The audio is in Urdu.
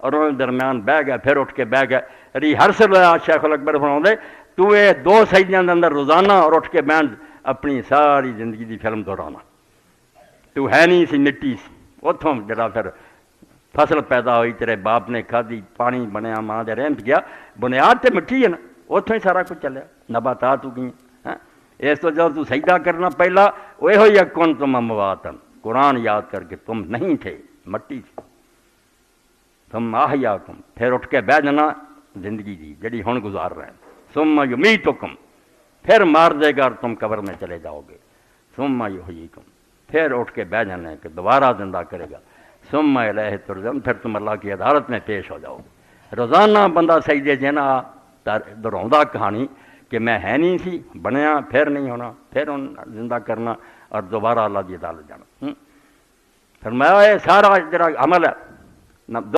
اور انہوں نے درمیان بہ گیا، پھر اٹھ کے بہ گئے۔ ریہرسل ہوا شیخ الاکبر فرماؤندے تو یہ 2 سجدیاں دے اندر روزانہ اور اٹھ کے بہن اپنی ساری زندگی دی فلم دہرانا۔ تو ہے نہیں سی، مٹی سی، اتوں جڑا پھر فصل پیدا ہوئی، تیرے باپ نے کھادی، پانی بنیا، ماں دے رحم گیا، بنیاد تے مٹی ہے نا، اتوں ہی سارا کچھ چلیا، نباتات اگئی۔ اس تو جب تو سجدہ کرنا پہلا وہ ہوئی کن تم امواتن، قرآن یاد کر کے تم نہیں تھے، مٹی تھی، تم احیاکم، پھر اٹھ کے بہ جانا زندگی دی جڑی ہن گزار رہے ہیں، ثم یمیتکم، پھر مار دے گا اور تم قبر میں چلے جاؤ گے، ثم یحییکم، پھر اٹھ کے بہ جانا ہے کہ دوبارہ زندہ کرے گا، ثم الیہ ترجعون، پھر تم اللہ کی عدالت میں پیش ہو جاؤ گے۔ روزانہ بندہ سجدے جنا دہراؤندا کہانی کہ میں ہے نہیں سی، بنیا، پھر نہیں ہونا، پھر زندہ کرنا اور دوبارہ اللہ کی عدالت جانا۔ فرمایا یہ سارا جڑا عمل ہے